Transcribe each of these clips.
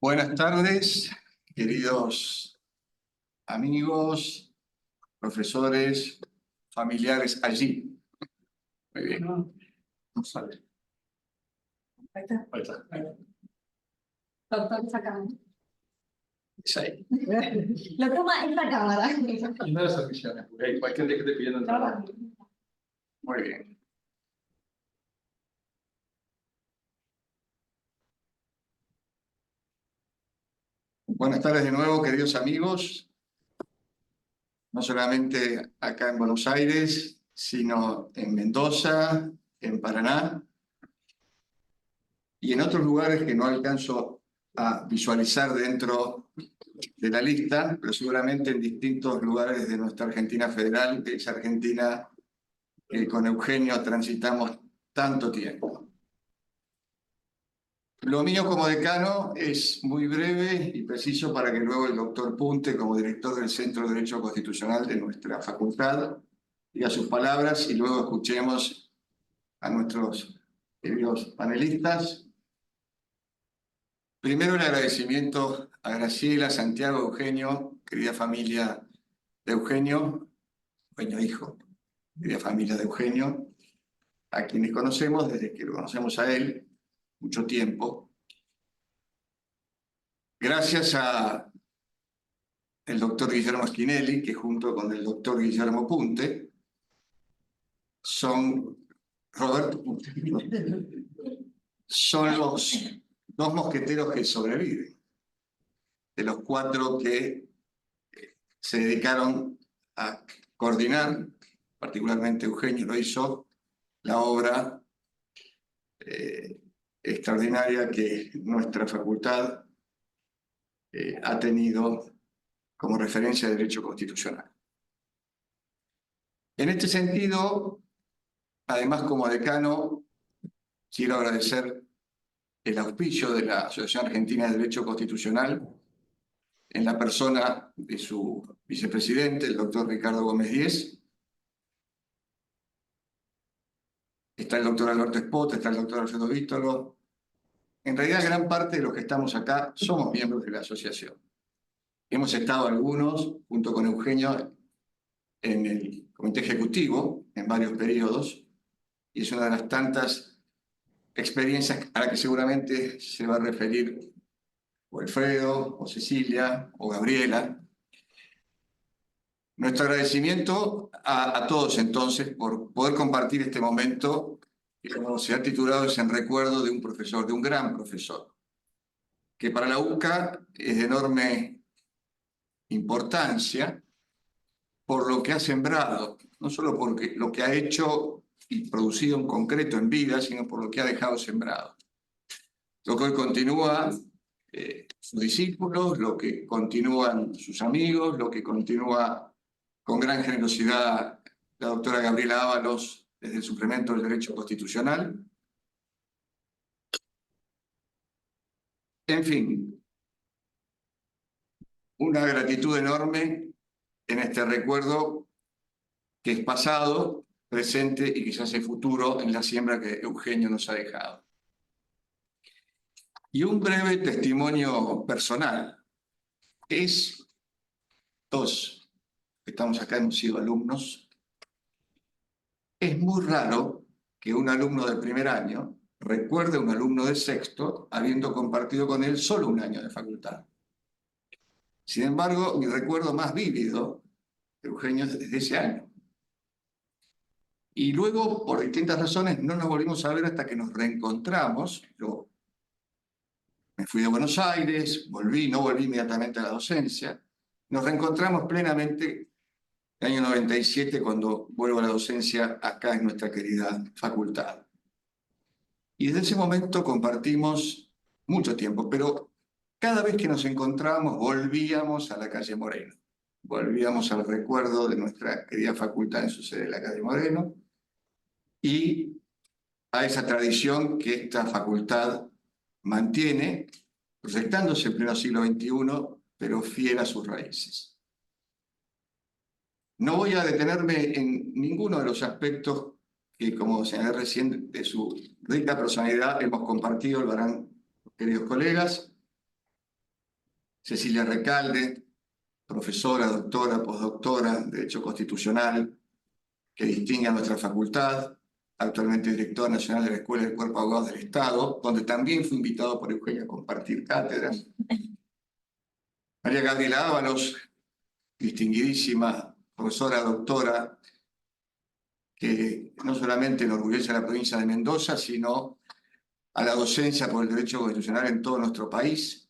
Buenas tardes, queridos amigos, profesores, familiares allí. Muy bien. No sale. Ahí está. Ahí está. Doctor, esa cámara. Es ahí. Lo toma esta cámara. Y no las oficiales, porque hay cualquier que esté pidiendo entrada. Muy bien. Buenas tardes de nuevo, queridos amigos. No solamente acá en Buenos Aires, sino en Mendoza, en Paraná y en otros lugares que no alcanzo a visualizar dentro de la lista, pero seguramente en distintos lugares de nuestra Argentina federal, que es Argentina que con Eugenio transitamos tanto tiempo. Lo mío como decano es muy breve y preciso para que luego el doctor Punte, como director del Centro de Derecho Constitucional de nuestra facultad, diga sus palabras y luego escuchemos a nuestros queridos panelistas. Primero el agradecimiento a Graciela, Santiago, Eugenio, querida familia de Eugenio hijo, querida familia de Eugenio, a quienes conocemos desde que lo conocemos a él, mucho tiempo. Gracias a el doctor Guillermo Spinelli, que junto con el doctor Guillermo Punte, Roberto Punte, son los dos mosqueteros que sobreviven, de los cuatro que se dedicaron a coordinar, particularmente Eugenio lo hizo, la obra extraordinaria que nuestra facultad ha tenido como referencia de derecho constitucional. En este sentido, además como decano, quiero agradecer el auspicio de la Asociación Argentina de Derecho Constitucional en la persona de su vicepresidente, el doctor Ricardo Gómez Díez. Está el doctor Alberto Espot, está el doctor Alfredo Vístolo. En realidad, gran parte de los que estamos acá somos miembros de la asociación. Hemos estado algunos, junto con Eugenio, en el comité ejecutivo en varios periodos, y es una de las tantas experiencias a las que seguramente se va a referir o Alfredo, o Cecilia, o Gabriela. Nuestro agradecimiento a todos entonces por poder compartir este momento que, como se ha titulado, es en recuerdo de un profesor, de un gran profesor, que para la UCA es de enorme importancia por lo que ha sembrado, no solo por lo que ha hecho y producido en concreto en vida, sino por lo que ha dejado sembrado. Lo que hoy continúa sus discípulos, lo que continúan sus amigos, lo que continúa con gran generosidad la doctora Gabriela Ábalos desde el suplemento del Derecho Constitucional. En fin, una gratitud enorme en este recuerdo que es pasado, presente y quizás el futuro en la siembra que Eugenio nos ha dejado. Y un breve testimonio personal. Todos que estamos acá hemos sido alumnos. Es muy raro que un alumno de primer año recuerde a un alumno de sexto habiendo compartido con él solo un año de facultad. Sin embargo, mi recuerdo más vívido de Eugenio es de ese año. Y luego, por distintas razones, no nos volvimos a ver hasta que nos reencontramos. Yo me fui de Buenos Aires, no volví inmediatamente a la docencia. Nos reencontramos plenamente el año 97, cuando vuelvo a la docencia acá en nuestra querida facultad. Y desde ese momento compartimos mucho tiempo, pero cada vez que nos encontrábamos volvíamos a la calle Moreno. Volvíamos al recuerdo de nuestra querida facultad en su sede de la calle Moreno y a esa tradición que esta facultad mantiene, proyectándose en pleno siglo XXI, pero fiel a sus raíces. No voy a detenerme en ninguno de los aspectos que, como señalé recién, de su rica personalidad hemos compartido, lo harán los queridos colegas. Cecilia Recalde, profesora, doctora, postdoctora en Derecho Constitucional, que distingue a nuestra facultad, actualmente directora nacional de la Escuela del Cuerpo de Abogados del Estado, donde también fui invitado por Eugenia a compartir cátedras. María Gabriela Ábalos, distinguidísima profesora, doctora, que no solamente enorgullece a la provincia de Mendoza, sino a la docencia por el derecho constitucional en todo nuestro país.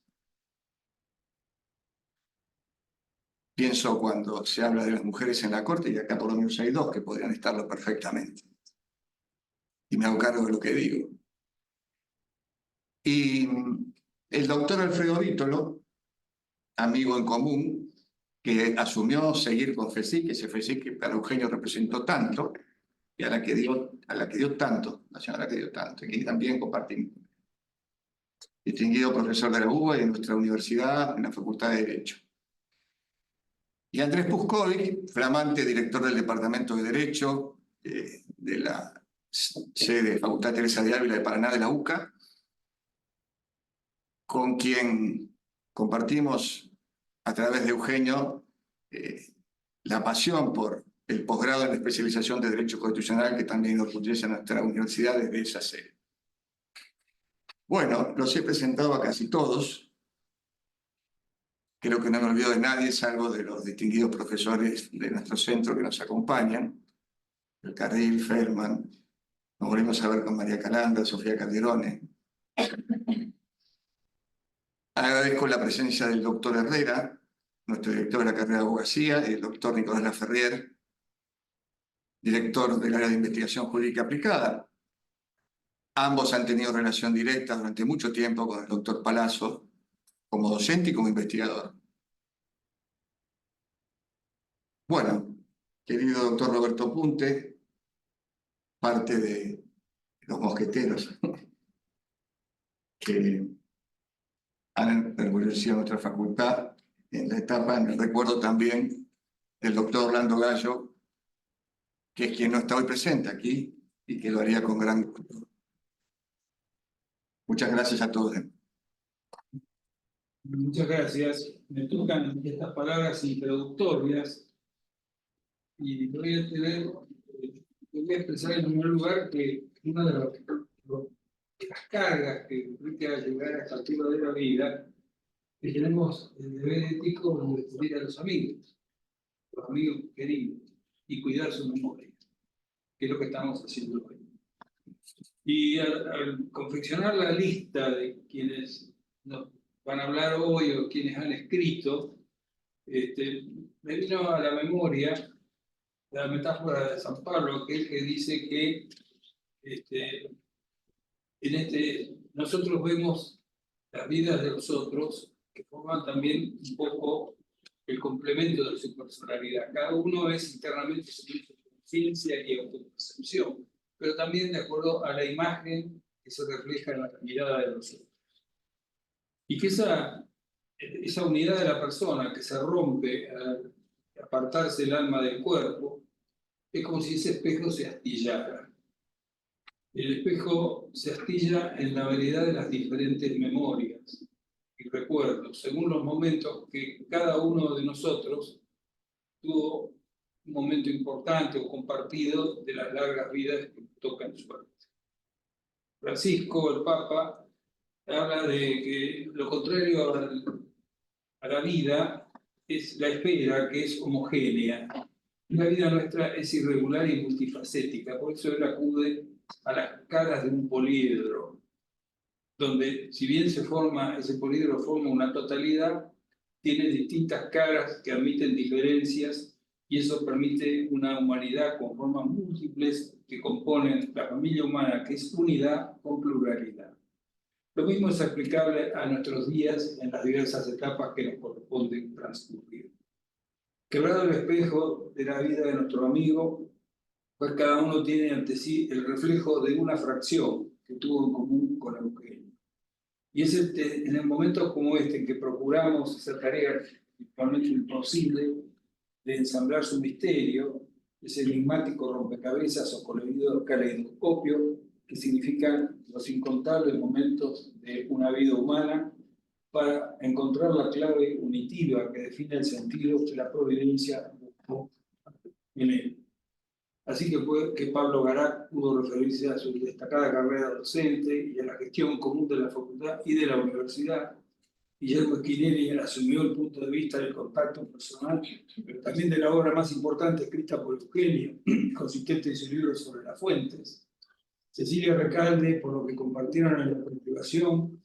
Pienso cuando se habla de las mujeres en la Corte, y acá por lo menos hay dos que podrían estarlo perfectamente. Y me hago cargo de lo que digo. Y el doctor Alfredo Vítolo, amigo en común, que asumió seguir con FESIC, ese FESIC que para Eugenio representó tanto, y a la que dio tanto, la señora que dio tanto, y que también compartimos. Distinguido profesor de la UBA y de nuestra universidad en la Facultad de Derecho. Y Andrés Puskovic, flamante director del Departamento de Derecho de la sede Facultad Teresa de Ávila de Paraná de la UCA, con quien compartimos a través de Eugenio la pasión por el posgrado en la especialización de Derecho Constitucional que también orgullece a nuestra universidad desde esa sede. Bueno, los he presentado a casi todos. Creo que no me olvido de nadie, salvo de los distinguidos profesores de nuestro centro que nos acompañan. El Carril, Feldman, nos volvemos a ver con María Calanda, Sofía Calderone. Agradezco la presencia del doctor Herrera, nuestro director de la carrera de abogacía, y el doctor Nicolás Laferrier, director del área de investigación jurídica aplicada. Ambos han tenido relación directa durante mucho tiempo con el doctor Palazzo, como docente y como investigador. Bueno, querido doctor Roberto Punte, parte de los mosqueteros que han enorgullecido nuestra facultad en la etapa, me recuerdo también del doctor Orlando Gallo, que es quien no está hoy presente aquí y que lo haría con gran gusto. Muchas gracias a todos. Muchas gracias. Me tocan estas palabras introductorias y voy a expresar en primer lugar que una de las cargas que implica llegar a esta altura de la vida es que tenemos el deber ético de descubrir a los amigos queridos, y cuidar su memoria, que es lo que estamos haciendo hoy. Y al confeccionar la lista de quienes nos van a hablar hoy o quienes han escrito, me vino a la memoria la metáfora de San Pablo, aquel que dice que nosotros vemos las vidas de los otros que forman también un poco el complemento de su personalidad. Cada uno es internamente su conciencia y autopercepción, pero también de acuerdo a la imagen que se refleja en la mirada de los otros. Y que esa unidad de la persona que se rompe al apartarse el alma del cuerpo, es como si ese espejo se astillara. El espejo se astilla en la variedad de las diferentes memorias y recuerdos, según los momentos que cada uno de nosotros tuvo un momento importante o compartido de las largas vidas que tocan suerte. Francisco, el Papa, habla de que lo contrario a la vida es la espera, que es homogénea. La vida nuestra es irregular y multifacética, por eso él acude a las caras de un poliedro, donde si bien ese poliedro forma una totalidad, tiene distintas caras que admiten diferencias y eso permite una humanidad con formas múltiples que componen la familia humana, que es unidad con pluralidad. Lo mismo es aplicable a nuestros días en las diversas etapas que nos corresponden transcurrir. Quebrado el espejo de la vida de nuestro amigo, pues cada uno tiene ante sí el reflejo de una fracción que tuvo en común con Eugenio. Y es en momentos como este en que procuramos esa tarea principalmente imposible de ensamblar su misterio, ese enigmático rompecabezas o caleidoscopio que significan los incontables momentos de una vida humana, para encontrar la clave unitiva que define el sentido que la providencia buscó en él. Así que Pablo Garac pudo referirse a su destacada carrera docente y a la gestión común de la facultad y de la universidad. Guillermo Schinelli asumió el punto de vista del contacto personal, pero también de la obra más importante escrita por Eugenio, consistente en su libro sobre las fuentes. Cecilia Recalde, por lo que compartieron en la privación,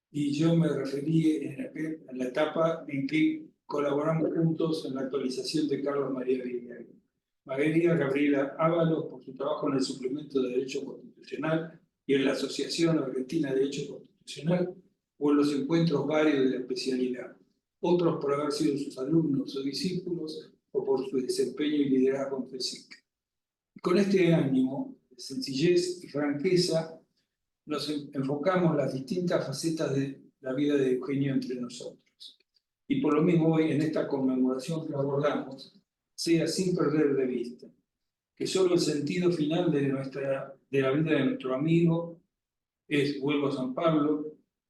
y yo me referí en la etapa en que colaboramos juntos en la actualización de Carlos María Villagra. María Gabriela Ábalos por su trabajo en el suplemento de Derecho Constitucional y en la Asociación Argentina de Derecho Constitucional o en los encuentros varios de la especialidad. Otros por haber sido sus alumnos o discípulos o por su desempeño y liderazgo en FESIC. Con este ánimo de sencillez y franqueza nos enfocamos las distintas facetas de la vida de Eugenio entre nosotros. Y por lo mismo hoy en esta conmemoración que abordamos, sea sin perder de vista que solo el sentido final de la vida de nuestro amigo es, vuelvo a San Pablo,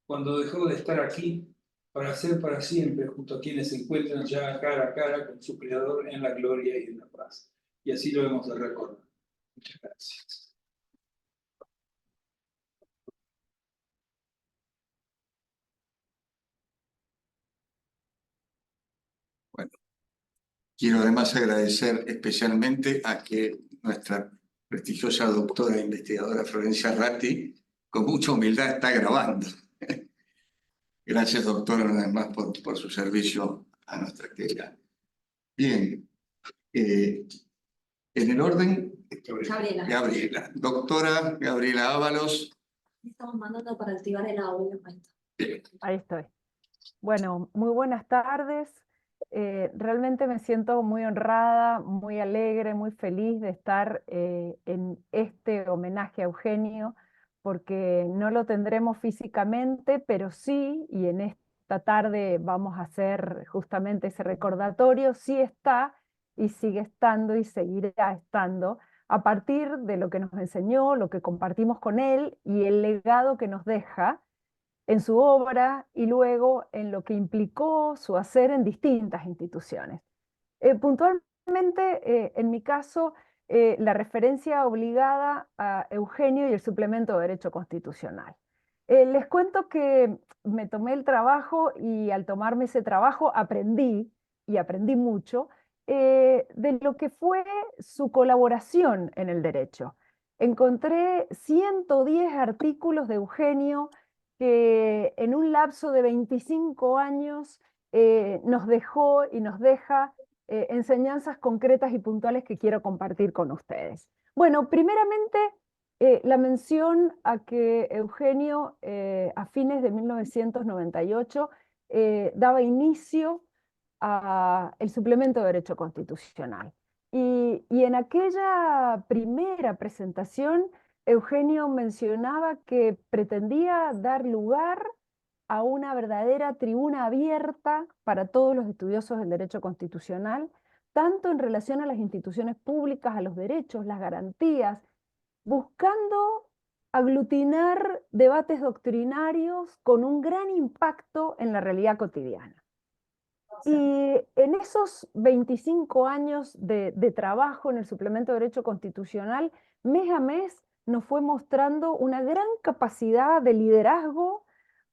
cuando dejó de estar aquí para ser para siempre junto a quienes se encuentran ya cara a cara con su Creador en la gloria y en la paz. Y así lo hemos de recordar. Muchas gracias. Bueno, quiero además agradecer especialmente a que nuestra prestigiosa doctora e investigadora Florencia Ratti, con mucha humildad, está grabando. Gracias, doctora, una vez más por su servicio a nuestra actividad. Bien, en el orden, Gabriela. Doctora Gabriela Ábalos. Estamos mandando para activar el audio. Bien. Ahí estoy. Bueno, muy buenas tardes. Realmente me siento muy honrada, muy alegre, muy feliz de estar en este homenaje a Eugenio, porque no lo tendremos físicamente, pero sí, y en esta tarde vamos a hacer justamente ese recordatorio, sí está y sigue estando y seguirá estando a partir de lo que nos enseñó, lo que compartimos con él y el legado que nos deja en su obra y luego en lo que implicó su hacer en distintas instituciones. Puntualmente, en mi caso, la referencia obligada a Eugenio y el suplemento de Derecho Constitucional. Les cuento que me tomé el trabajo y al tomarme ese trabajo aprendí, y aprendí mucho, de lo que fue su colaboración en el derecho. Encontré 110 artículos de Eugenio que en un lapso de 25 años nos dejó y nos deja enseñanzas concretas y puntuales que quiero compartir con ustedes. Bueno, primeramente la mención a que Eugenio a fines de 1998 daba inicio al suplemento de Derecho Constitucional. Y en aquella primera presentación, Eugenio mencionaba que pretendía dar lugar a una verdadera tribuna abierta para todos los estudiosos del derecho constitucional, tanto en relación a las instituciones públicas, a los derechos, las garantías, buscando aglutinar debates doctrinarios con un gran impacto en la realidad cotidiana. Y en esos 25 años de trabajo en el suplemento de Derecho Constitucional, mes a mes nos fue mostrando una gran capacidad de liderazgo,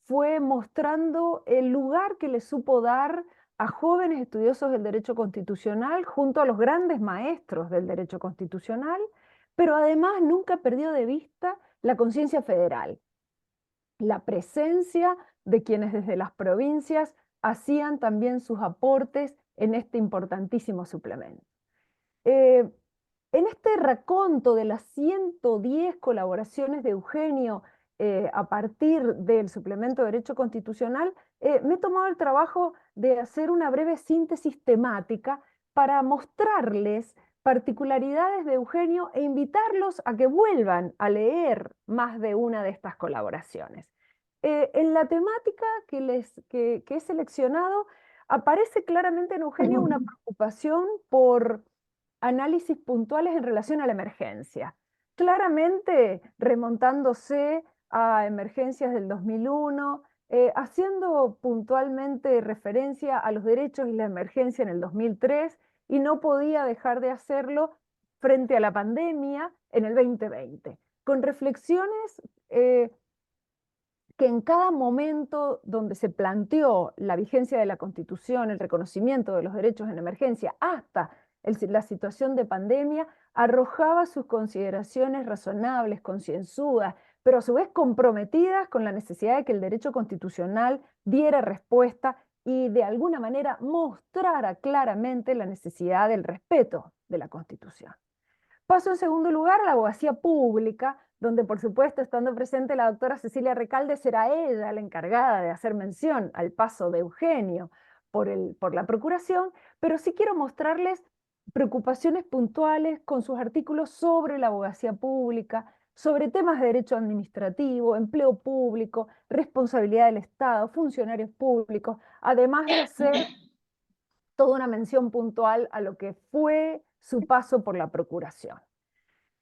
fue mostrando el lugar que le supo dar a jóvenes estudiosos del derecho constitucional junto a los grandes maestros del derecho constitucional, pero además nunca perdió de vista la conciencia federal, la presencia de quienes desde las provincias hacían también sus aportes en este importantísimo suplemento. En este raconto de las 110 colaboraciones de Eugenio a partir del suplemento de Derecho Constitucional, me he tomado el trabajo de hacer una breve síntesis temática para mostrarles particularidades de Eugenio e invitarlos a que vuelvan a leer más de una de estas colaboraciones. En la temática que he seleccionado, aparece claramente en Eugenio una preocupación por análisis puntuales en relación a la emergencia, claramente remontándose a emergencias del 2001, haciendo puntualmente referencia a los derechos y la emergencia en el 2003, y no podía dejar de hacerlo frente a la pandemia en el 2020, con reflexiones que en cada momento donde se planteó la vigencia de la Constitución, el reconocimiento de los derechos en emergencia, hasta la situación de pandemia, arrojaba sus consideraciones razonables, concienzudas, pero a su vez comprometidas con la necesidad de que el derecho constitucional diera respuesta y de alguna manera mostrara claramente la necesidad del respeto de la Constitución. Paso en segundo lugar a la abogacía pública, donde por supuesto, estando presente la doctora Cecilia Recalde, será ella la encargada de hacer mención al paso de Eugenio por la procuración, pero sí quiero mostrarles preocupaciones puntuales con sus artículos sobre la abogacía pública, sobre temas de derecho administrativo, empleo público, responsabilidad del Estado, funcionarios públicos, además de hacer toda una mención puntual a lo que fue su paso por la procuración.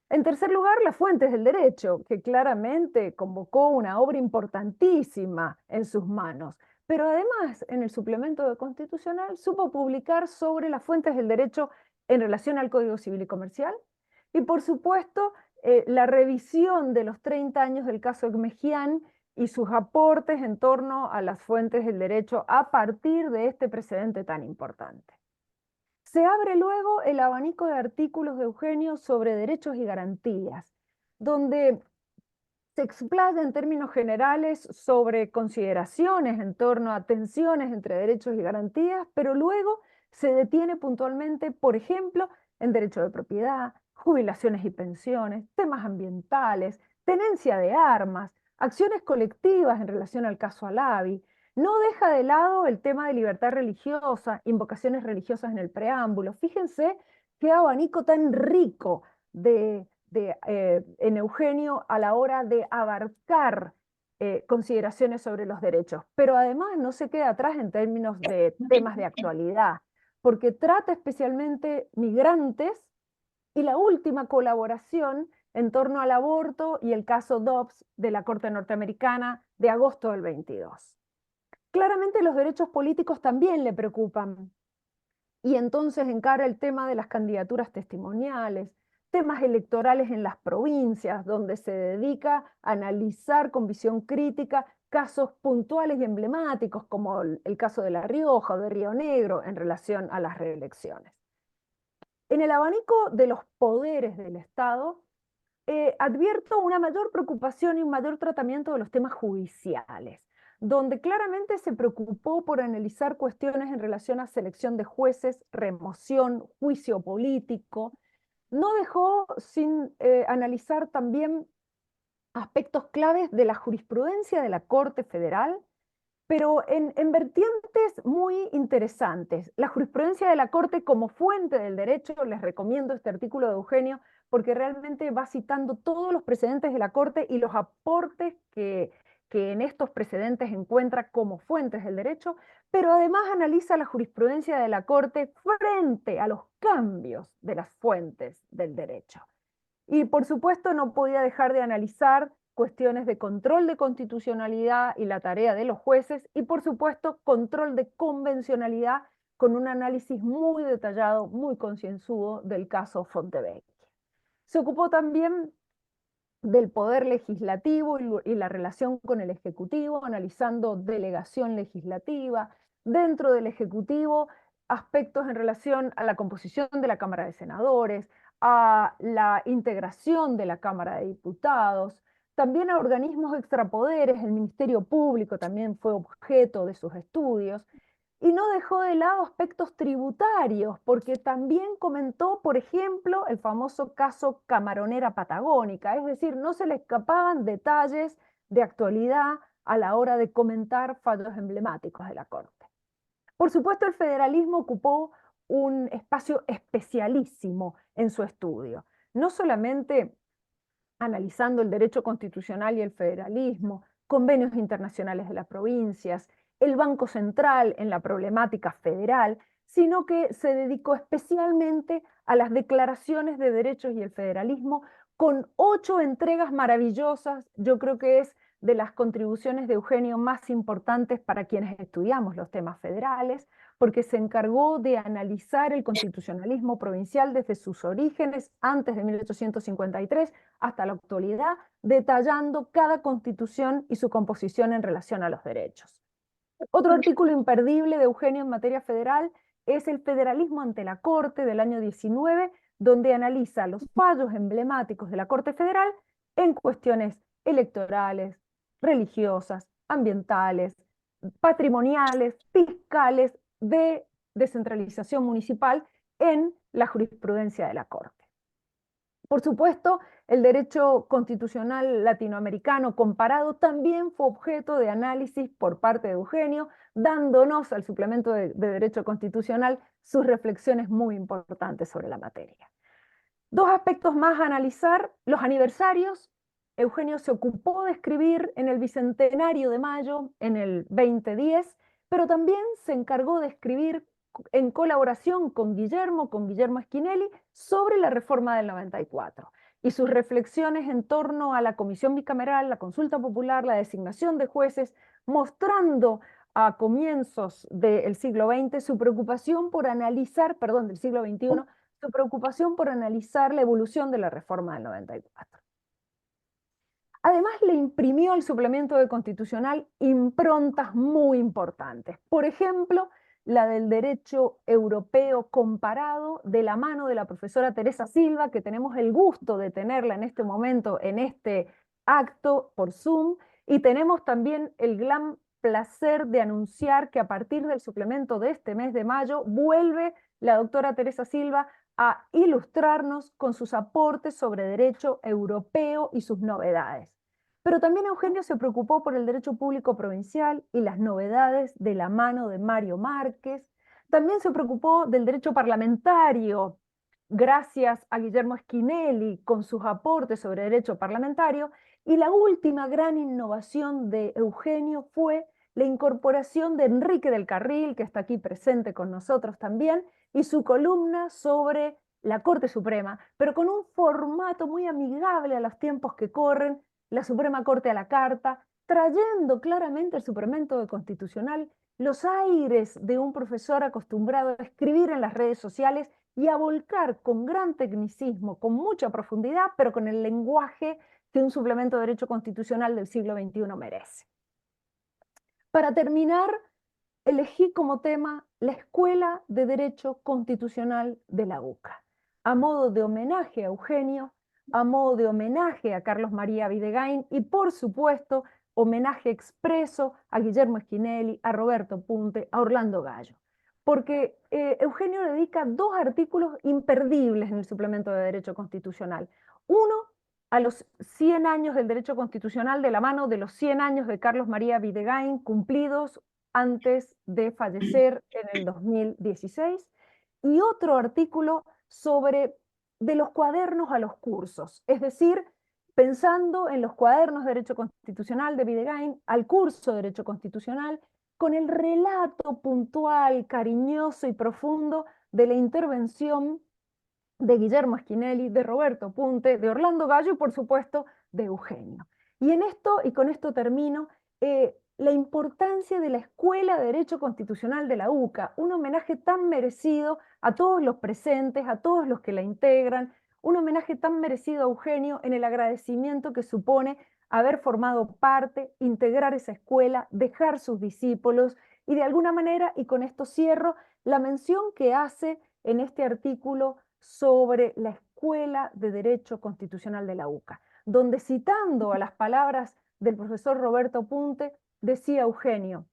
En tercer lugar, las fuentes del derecho, que claramente convocó una obra importantísima en sus manos, pero además en el suplemento de constitucional supo publicar sobre las fuentes del derecho en relación al Código Civil y Comercial, y por supuesto la revisión de los 30 años del caso Egmejian y sus aportes en torno a las fuentes del derecho a partir de este precedente tan importante. Se abre luego el abanico de artículos de Eugenio sobre derechos y garantías, donde se explaya en términos generales sobre consideraciones en torno a tensiones entre derechos y garantías, pero luego se detiene puntualmente, por ejemplo, en derecho de propiedad, jubilaciones y pensiones, temas ambientales, tenencia de armas, acciones colectivas en relación al caso Alavi. No deja de lado el tema de libertad religiosa, invocaciones religiosas en el preámbulo. Fíjense qué abanico tan rico en Eugenio a la hora de abarcar consideraciones sobre los derechos. Pero además no se queda atrás en términos de temas de actualidad, porque trata especialmente migrantes y la última colaboración en torno al aborto y el caso Dobbs de la Corte Norteamericana de agosto del 22. Claramente los derechos políticos también le preocupan, y entonces encara el tema de las candidaturas testimoniales, temas electorales en las provincias, donde se dedica a analizar con visión crítica casos puntuales y emblemáticos, como el caso de La Rioja o de Río Negro en relación a las reelecciones. En el abanico de los poderes del Estado, advierto una mayor preocupación y un mayor tratamiento de los temas judiciales, donde claramente se preocupó por analizar cuestiones en relación a selección de jueces, remoción, juicio político. No dejó sin analizar también aspectos claves de la jurisprudencia de la Corte Federal, pero en vertientes muy interesantes. La jurisprudencia de la Corte como fuente del derecho, les recomiendo este artículo de Eugenio, porque realmente va citando todos los precedentes de la Corte y los aportes que en estos precedentes encuentra como fuentes del derecho, pero además analiza la jurisprudencia de la Corte frente a los cambios de las fuentes del derecho. Y por supuesto no podía dejar de analizar cuestiones de control de constitucionalidad y la tarea de los jueces, y por supuesto control de convencionalidad con un análisis muy detallado, muy concienzudo del caso Fontevecchia. Se ocupó también del poder legislativo y la relación con el Ejecutivo, analizando delegación legislativa, dentro del Ejecutivo, aspectos en relación a la composición de la Cámara de Senadores, a la integración de la Cámara de Diputados, también a organismos extrapoderes. El Ministerio Público también fue objeto de sus estudios, y no dejó de lado aspectos tributarios, porque también comentó, por ejemplo, el famoso caso Camaronera Patagónica, es decir, no se le escapaban detalles de actualidad a la hora de comentar fallos emblemáticos de la Corte. Por supuesto, el federalismo ocupó un espacio especialísimo en su estudio, no solamente analizando el derecho constitucional y el federalismo, convenios internacionales de las provincias, el Banco Central en la problemática federal, sino que se dedicó especialmente a las declaraciones de derechos y el federalismo, con 8 entregas maravillosas. Yo creo que es de las contribuciones de Eugenio más importantes para quienes estudiamos los temas federales, porque se encargó de analizar el constitucionalismo provincial desde sus orígenes, antes de 1853, hasta la actualidad, detallando cada constitución y su composición en relación a los derechos. Otro artículo imperdible de Eugenio en materia federal es El federalismo ante la Corte del año 19, donde analiza los fallos emblemáticos de la Corte Federal en cuestiones electorales, religiosas, ambientales, patrimoniales, fiscales, de descentralización municipal en la jurisprudencia de la Corte. Por supuesto, el derecho constitucional latinoamericano comparado también fue objeto de análisis por parte de Eugenio, dándonos al suplemento de Derecho Constitucional sus reflexiones muy importantes sobre la materia. Dos aspectos más a analizar: los aniversarios. Eugenio se ocupó de escribir en el Bicentenario de Mayo, en el 2010, pero también se encargó de escribir en colaboración con Guillermo Schiavelli, sobre la reforma del 94 y sus reflexiones en torno a la comisión bicameral, la consulta popular, la designación de jueces, mostrando a comienzos del siglo XX su preocupación por analizar, perdón, del siglo XXI, su preocupación por analizar la evolución de la reforma del 94. Además, le imprimió al suplemento de Constitucional improntas muy importantes. Por ejemplo, la del derecho europeo comparado, de la mano de la profesora Teresa Silva, que tenemos el gusto de tenerla en este momento, en este acto por Zoom, y tenemos también el gran placer de anunciar que a partir del suplemento de este mes de mayo vuelve la doctora Teresa Silva a ilustrarnos con sus aportes sobre derecho europeo y sus novedades. Pero también Eugenio se preocupó por el derecho público provincial y las novedades de la mano de Mario Márquez. También se preocupó del derecho parlamentario, gracias a Guillermo Schiavelli, con sus aportes sobre derecho parlamentario. Y la última gran innovación de Eugenio fue la incorporación de Enrique del Carril, que está aquí presente con nosotros también, y su columna sobre la Corte Suprema, pero con un formato muy amigable a los tiempos que corren, la Suprema Corte a la carta, trayendo claramente el suplemento de Constitucional los aires de un profesor acostumbrado a escribir en las redes sociales y a volcar con gran tecnicismo, con mucha profundidad, pero con el lenguaje que un suplemento de Derecho Constitucional del siglo XXI merece. Para terminar, elegí como tema la Escuela de Derecho Constitucional de la UCA, a modo de homenaje a Eugenio, a modo de homenaje a Carlos María Videgain y, por supuesto, homenaje expreso a Guillermo Schiavelli, a Roberto Punte, a Orlando Gallo. Porque Eugenio dedica dos artículos imperdibles en el suplemento de Derecho Constitucional. Uno, a los 100 años del derecho constitucional, de la mano de los 100 años de Carlos María Videgain, cumplidos antes de fallecer en el 2016, y otro artículo sobre de los cuadernos a los cursos, es decir, pensando en los cuadernos de Derecho Constitucional de Videgain al curso de Derecho Constitucional, con el relato puntual, cariñoso y profundo de la intervención de Guillermo Schiavelli, de Roberto Punte, de Orlando Gallo y, por supuesto, de Eugenio. Y en esto, y con esto termino, la importancia de la Escuela de Derecho Constitucional de la UCA, un homenaje tan merecido a todos los presentes, a todos los que la integran, un homenaje tan merecido a Eugenio en el agradecimiento que supone haber formado parte, integrar esa escuela, dejar sus discípulos y de alguna manera, y con esto cierro, la mención que hace en este artículo sobre la Escuela de Derecho Constitucional de la UCA, donde citando a las palabras del profesor Roberto Punte, decía Eugenio: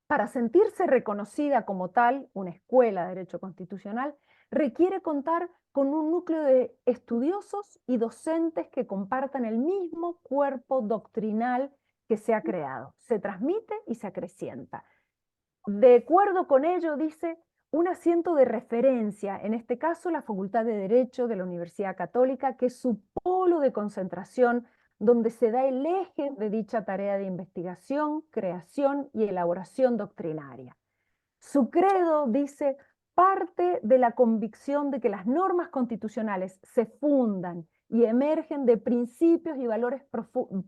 para sentirse reconocida como tal, una escuela de derecho constitucional requiere contar con un núcleo de estudiosos y docentes que compartan el mismo cuerpo doctrinal que se ha creado, se transmite y se acrecienta. De acuerdo con ello, dice, un asiento de referencia, en este caso la Facultad de Derecho de la Universidad Católica, que es su polo de concentración, donde se da el eje de dicha tarea de investigación, creación y elaboración doctrinaria. Su credo, dice, parte de la convicción de que las normas constitucionales se fundan y emergen de principios y valores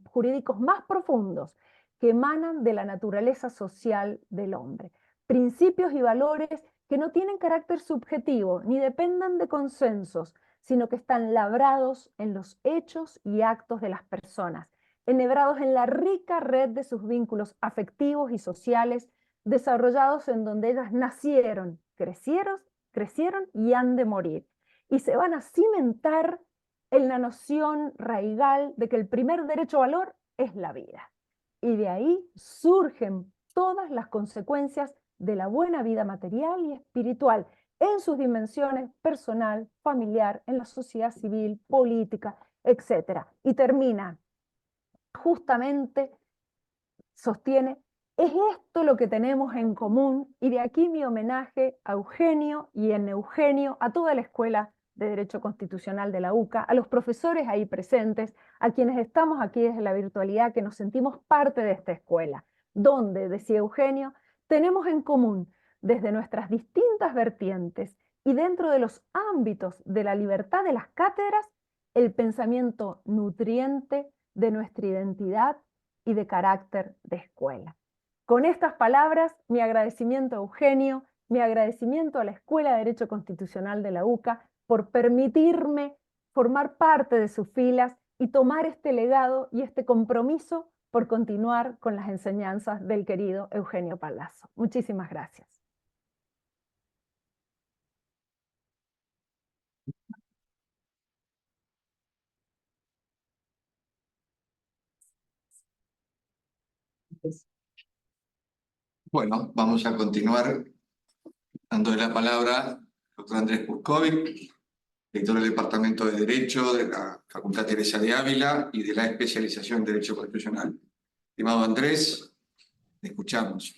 jurídicos más profundos que emanan de la naturaleza social del hombre. Principios y valores que no tienen carácter subjetivo ni dependan de consensos, sino que están labrados en los hechos y actos de las personas, enhebrados en la rica red de sus vínculos afectivos y sociales, desarrollados en donde ellas nacieron, crecieron y han de morir. Y se van a cimentar en la noción raigal de que el primer derecho-valor es la vida. Y de ahí surgen todas las consecuencias de la buena vida material y espiritual en sus dimensiones personal, familiar, en la sociedad civil, política, etc. Y termina, justamente, sostiene, es esto lo que tenemos en común, y de aquí mi homenaje a Eugenio y en Eugenio a toda la Escuela de Derecho Constitucional de la UCA, a los profesores ahí presentes, a quienes estamos aquí desde la virtualidad, que nos sentimos parte de esta escuela, donde, decía Eugenio, tenemos en común, desde nuestras distintas vertientes y dentro de los ámbitos de la libertad de las cátedras, el pensamiento nutriente de nuestra identidad y de carácter de escuela. Con estas palabras, mi agradecimiento a Eugenio, mi agradecimiento a la Escuela de Derecho Constitucional de la UCA por permitirme formar parte de sus filas y tomar este legado y este compromiso por continuar con las enseñanzas del querido Eugenio Palazzo. Muchísimas gracias. Bueno, vamos a continuar dándole la palabra al doctor Andrés Purkovic, director del Departamento de Derecho de la Facultad Teresa de Ávila y de la especialización en Derecho Constitucional. Estimado Andrés, te escuchamos.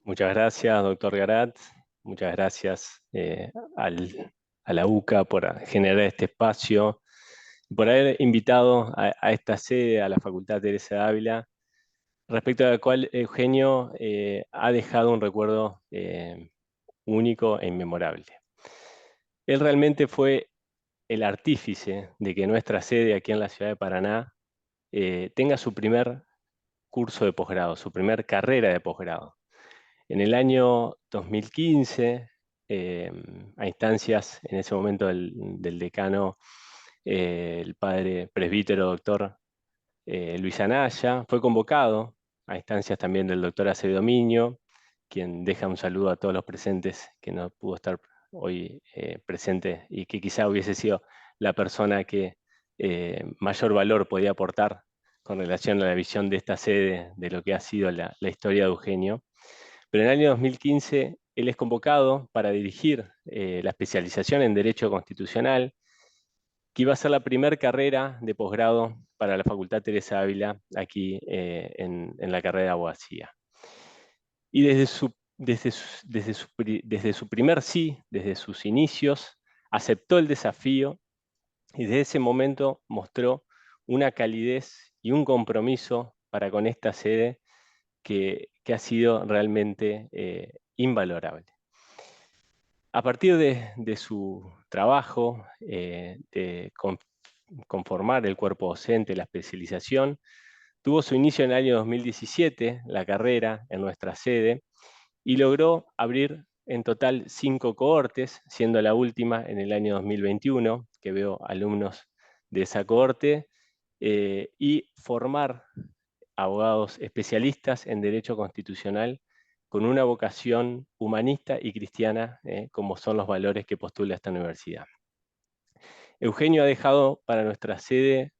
Muchas gracias, doctor Garat. Muchas gracias a la UCA por generar este espacio, por haber invitado a esta sede, a la Facultad Teresa de Ávila, respecto a la cual Eugenio ha dejado un recuerdo único e inmemorable. Él realmente fue el artífice de que nuestra sede aquí en la ciudad de Paraná tenga su primer curso de posgrado, su primer carrera de posgrado. En el año 2015, a instancias en ese momento del decano, el padre presbítero doctor Luis Anaya, fue convocado a instancias también del doctor Acevedo Miño, quien deja un saludo a todos los presentes, que no pudo estar hoy presente y que quizá hubiese sido la persona que mayor valor podía aportar con relación a la visión de esta sede, de lo que ha sido la historia de Eugenio. Pero en el año 2015 él es convocado para dirigir la especialización en Derecho Constitucional, que iba a ser la primera carrera de posgrado para la Facultad Teresa Ávila, aquí en la carrera de abogacía. Y desde su primer sí, desde sus inicios, aceptó el desafío y desde ese momento mostró una calidez y un compromiso para con esta sede que ha sido realmente invalorable. A partir de su trabajo, de conformar el cuerpo docente, la especialización, tuvo su inicio en el año 2017, la carrera en nuestra sede, y logró abrir en total 5 cohortes, siendo la última en el año 2021, que veo alumnos de esa cohorte, y formar abogados especialistas en Derecho Constitucional con una vocación humanista y cristiana, como son los valores que postula esta universidad. Eugenio ha dejado para nuestra sede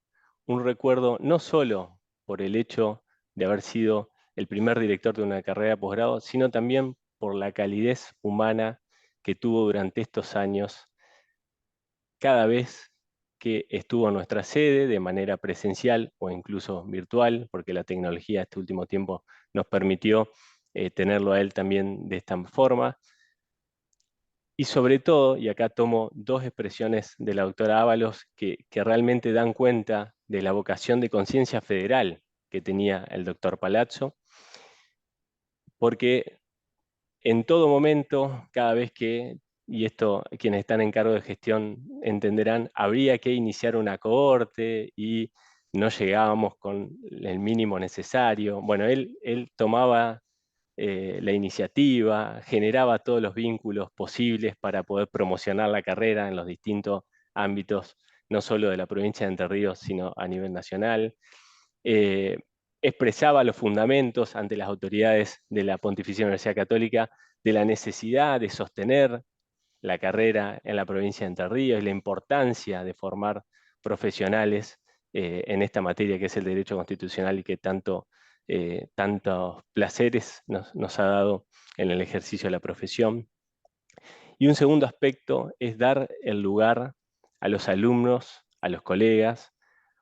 un recuerdo no solo por el hecho de haber sido el primer director de una carrera de posgrado, sino también por la calidez humana que tuvo durante estos años cada vez que estuvo en nuestra sede de manera presencial o incluso virtual, porque la tecnología este último tiempo nos permitió tenerlo a él también de esta forma. Y sobre todo, y acá tomo 2 expresiones de la doctora Ábalos que realmente dan cuenta de la vocación de conciencia federal que tenía el doctor Palazzo, porque en todo momento, cada vez que y esto quienes están en cargo de gestión entenderán, habría que iniciar una cohorte y no llegábamos con el mínimo necesario. Bueno, él tomaba la iniciativa, generaba todos los vínculos posibles para poder promocionar la carrera en los distintos ámbitos, no solo de la provincia de Entre Ríos, sino a nivel nacional. Eh, Expresaba los fundamentos ante las autoridades de la Pontificia Universidad Católica de la necesidad de sostener la carrera en la provincia de Entre Ríos y la importancia de formar profesionales en esta materia que es el derecho constitucional y que tantos placeres nos ha dado en el ejercicio de la profesión. Y un segundo aspecto es dar el lugar a los alumnos, a los colegas,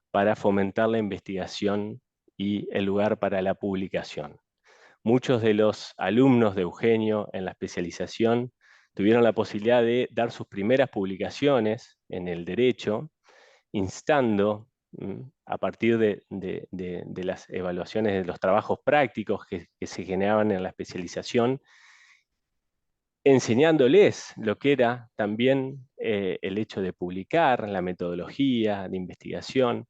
para fomentar la investigación y el lugar para la publicación. Muchos de los alumnos de Eugenio en la especialización tuvieron la posibilidad de dar sus primeras publicaciones en el derecho, instando a partir de las evaluaciones de los trabajos prácticos que se generaban en la especialización, enseñándoles lo que era también el hecho de publicar, la metodología de investigación,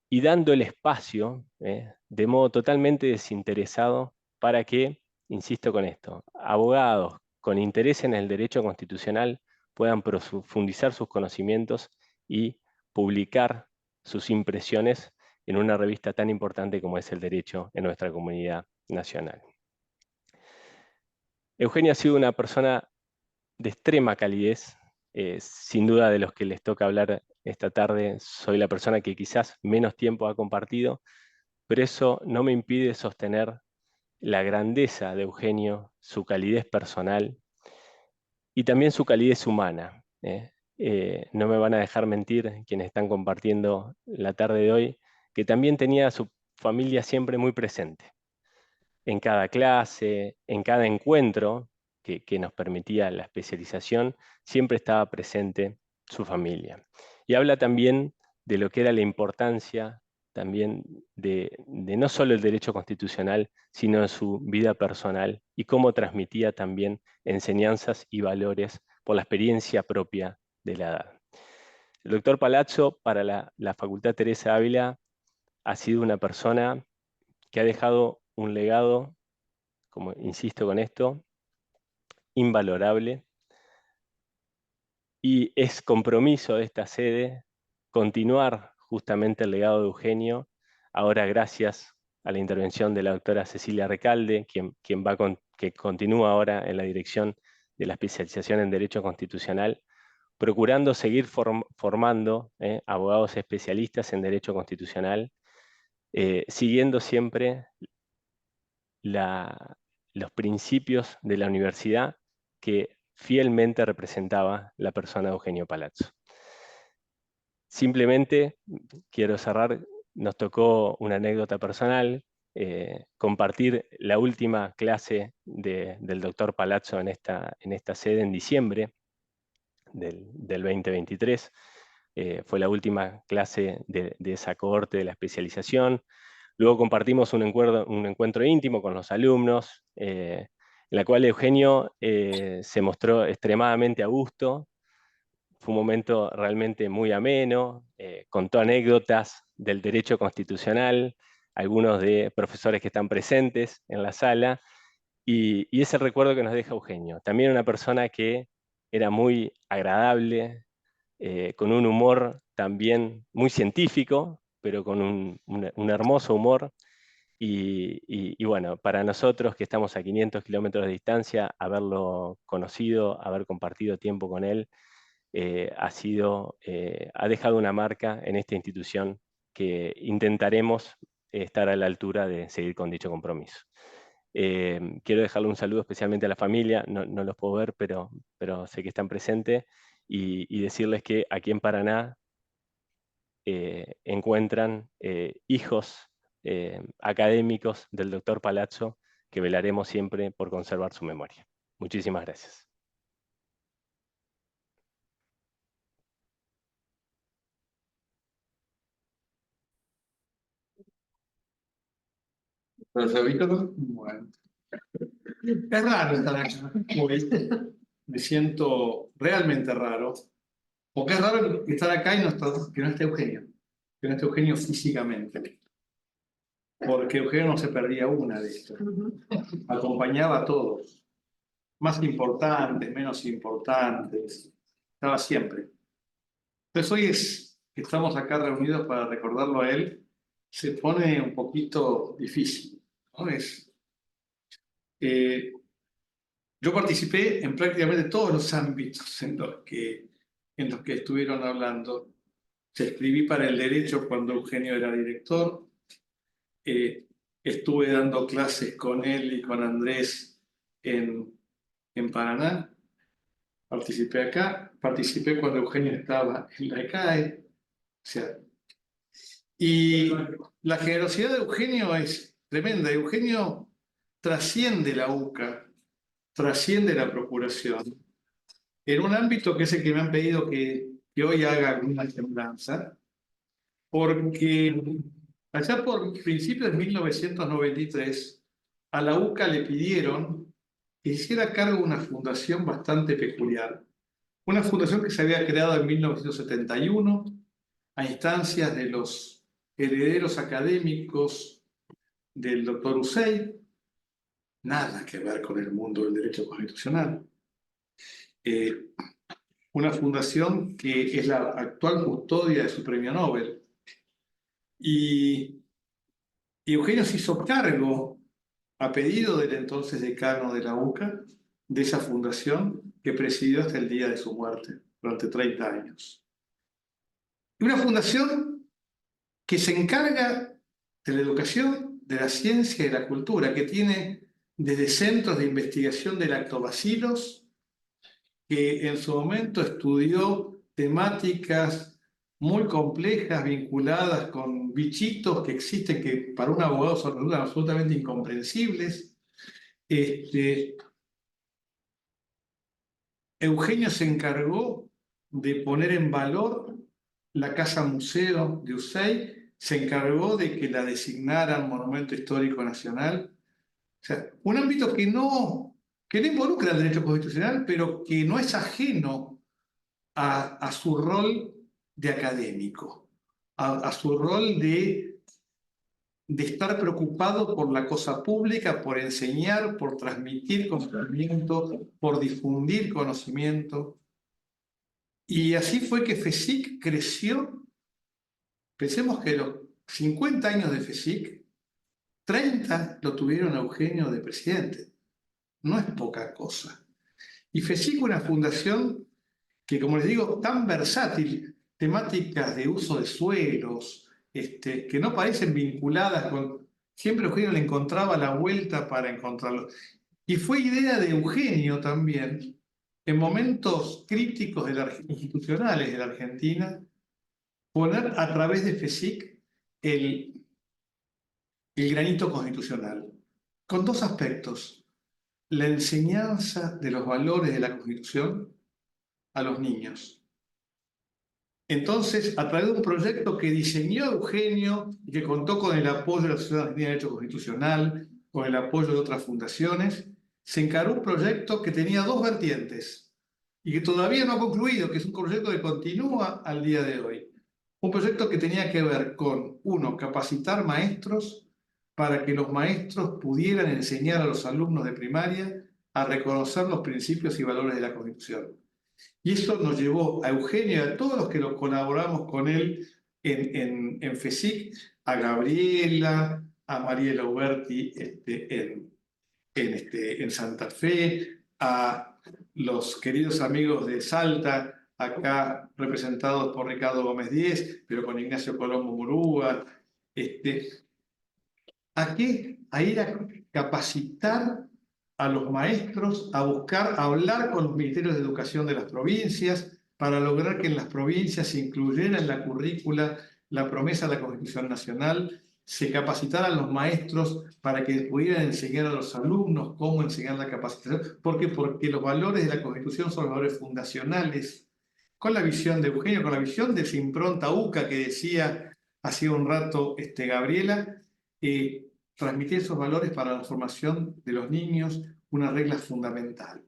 y dando el espacio de modo totalmente desinteresado para que, insisto con esto, abogados con interés en el derecho constitucional puedan profundizar sus conocimientos y publicar sus impresiones en una revista tan importante como es el derecho en nuestra comunidad nacional. Eugenio ha sido una persona de extrema calidez, sin duda de los que les toca hablar esta tarde, soy la persona que quizás menos tiempo ha compartido, pero eso no me impide sostener la grandeza de Eugenio, su calidez personal y también su calidez humana. No me van a dejar mentir quienes están compartiendo la tarde de hoy, que también tenía a su familia siempre muy presente. En cada clase, en cada encuentro que nos permitía la especialización, siempre estaba presente su familia. Y habla también de lo que era la importancia también de no solo el derecho constitucional, sino de su vida personal y cómo transmitía también enseñanzas y valores por la experiencia propia de la edad. El doctor Palazzo, para la Facultad Teresa Ávila, ha sido una persona que ha dejado un legado, como insisto con esto, invalorable, y es compromiso de esta sede continuar justamente el legado de Eugenio, ahora gracias a la intervención de la doctora Cecilia Recalde, que continúa ahora en la dirección de la especialización en Derecho Constitucional, procurando seguir formando abogados especialistas en Derecho Constitucional, siguiendo siempre los principios de la universidad que fielmente representaba la persona de Eugenio Palazzo. Simplemente quiero cerrar, nos tocó una anécdota personal, compartir la última clase del doctor Palazzo en esta sede en diciembre del 2023. Fue la última clase de esa cohorte de la especialización. Luego compartimos un encuentro íntimo con los alumnos, en la cual Eugenio se mostró extremadamente a gusto. Fue un momento realmente muy ameno, contó anécdotas del derecho constitucional, algunos de profesores que están presentes en la sala, y es el recuerdo que nos deja Eugenio. También una persona que era muy agradable, con un humor también muy científico, pero con un hermoso humor. Y bueno, para nosotros que estamos a 500 kilómetros de distancia, haberlo conocido, haber compartido tiempo con él, ha dejado una marca en esta institución que intentaremos estar a la altura de seguir con dicho compromiso. Quiero dejarle un saludo especialmente a la familia, no los puedo ver, pero sé que están presentes, y decirles que aquí en Paraná encuentran hijos académicos del doctor Palazzo, que velaremos siempre por conservar su memoria. Muchísimas gracias. Profesor Víctor, bueno. Es raro estar acá. Muy. me siento realmente raro, porque es raro estar acá y que no esté Eugenio, que no esté Eugenio físicamente, porque Eugenio no se perdía una de estas, acompañaba a todos, más importantes, menos importantes, estaba siempre. Entonces hoy que estamos acá reunidos para recordarlo a él, se pone un poquito difícil, ¿no? Yo participé en prácticamente todos los ámbitos en los que estuvieron hablando. Escribí para el derecho cuando Eugenio era director. Estuve dando clases con él y con Andrés en Paraná. Participé acá. Participé cuando Eugenio estaba en la ECAE. O sea, y la generosidad de Eugenio es tremenda. Eugenio trasciende la UCA, trasciende la procuración, en un ámbito que es el que me han pedido que hoy haga alguna semblanza, porque allá por principios de 1993 a la UCA le pidieron que hiciera cargo de una fundación bastante peculiar, una fundación que se había creado en 1971 a instancias de los herederos académicos del doctor Hussein, nada que ver con el mundo del derecho constitucional. Una fundación que es la actual custodia de su premio Nobel. Y Eugenio se hizo cargo, a pedido del entonces decano de la UCA, de esa fundación que presidió hasta el día de su muerte, durante 30 años. Y una fundación que se encarga de la educación, de la ciencia y de la cultura, que tiene desde centros de investigación de lactobacilos, que en su momento estudió temáticas muy complejas vinculadas con bichitos que existen, que para un abogado son absolutamente incomprensibles. Eugenio se encargó de poner en valor la Casa Museo de Ushuaia, se encargó de que la designaran Monumento Histórico Nacional. O sea, un ámbito que no involucra el derecho constitucional, pero que no es ajeno a su rol de académico, a su rol de estar preocupado por la cosa pública, por enseñar, por transmitir conocimiento, por difundir conocimiento. Y así fue que FESIC creció. Pensemos que los 50 años de FESIC, 30 lo tuvieron a Eugenio de presidente. No es poca cosa. Y FESIC, una fundación que, como les digo, tan versátil, temáticas de uso de suelos, que no parecen vinculadas con... Siempre Eugenio le encontraba la vuelta para encontrarlo. Y fue idea de Eugenio también, en momentos críticos institucionales de la Argentina, poner a través de FESIC el granito constitucional, con dos aspectos: la enseñanza de los valores de la Constitución a los niños. Entonces, a través de un proyecto que diseñó Eugenio y que contó con el apoyo de la Sociedad Argentina de Derecho Constitucional, con el apoyo de otras fundaciones, se encaró un proyecto que tenía dos vertientes y que todavía no ha concluido, que es un proyecto que continúa al día de hoy. Un proyecto que tenía que ver con, uno, capacitar maestros para que los maestros pudieran enseñar a los alumnos de primaria a reconocer los principios y valores de la Constitución. Y eso nos llevó a Eugenio y a todos los que lo colaboramos con él en FESIC, a Gabriela, a Mariela Uberti en Santa Fe, a los queridos amigos de Salta, acá representados por Ricardo Gómez Díez, pero con Ignacio Colombo Murúa, a ir a capacitar a los maestros, a buscar, a hablar con los ministerios de educación de las provincias para lograr que en las provincias se incluyera en la currícula la promesa de la Constitución Nacional, se capacitaran los maestros para que pudieran enseñar a los alumnos cómo enseñar la capacitación. ¿Por qué? Porque los valores de la Constitución son los valores fundacionales. Con la visión de Eugenio, con la visión de esa impronta UCA que decía hace un rato Gabriela, transmitir esos valores para la formación de los niños, una regla fundamental.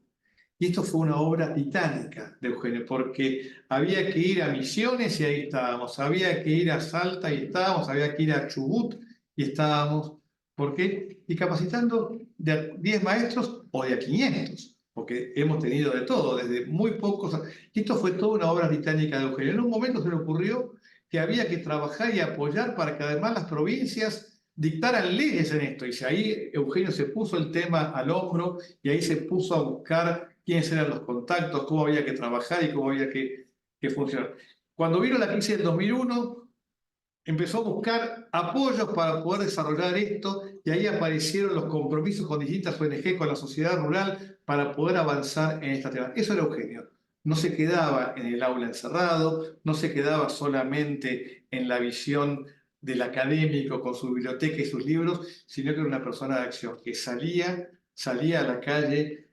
Y esto fue una obra titánica de Eugenio, porque había que ir a Misiones y ahí estábamos, había que ir a Salta y estábamos, había que ir a Chubut y estábamos. ¿Por qué? Y capacitando de a 10 maestros o de a 500, porque hemos tenido de todo, desde muy pocos. Y esto fue toda una obra titánica de Eugenio. En un momento se le ocurrió que había que trabajar y apoyar para que además las provincias dictaran leyes en esto. Y ahí Eugenio se puso el tema al hombro y ahí se puso a buscar quiénes eran los contactos, cómo había que trabajar y cómo había que funcionar. Cuando vino la crisis del 2001, empezó a buscar apoyos para poder desarrollar esto y ahí aparecieron los compromisos con distintas ONG, con la sociedad rural, para poder avanzar en esta tema. Eso era Eugenio. No se quedaba en el aula encerrado, no se quedaba solamente en la visión del académico con su biblioteca y sus libros, sino que era una persona de acción, que salía a la calle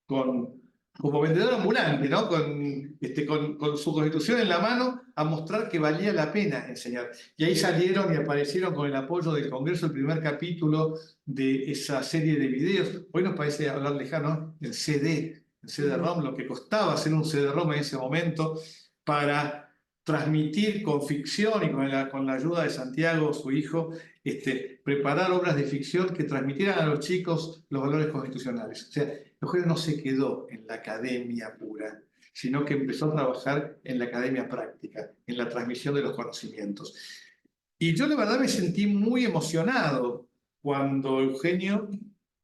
como vendedor ambulante, ¿no? Con su constitución en la mano, a mostrar que valía la pena enseñar. Y ahí salieron y aparecieron con el apoyo del Congreso el primer capítulo de esa serie de videos. Hoy nos parece hablar lejano, el CD-ROM, lo que costaba hacer un CD-ROM en ese momento para transmitir con ficción y con la ayuda de Santiago, su hijo, preparar obras de ficción que transmitieran a los chicos los valores constitucionales. O sea, Eugenio no se quedó en la academia pura, sino que empezó a trabajar en la academia práctica, en la transmisión de los conocimientos. Y yo la verdad me sentí muy emocionado cuando Eugenio,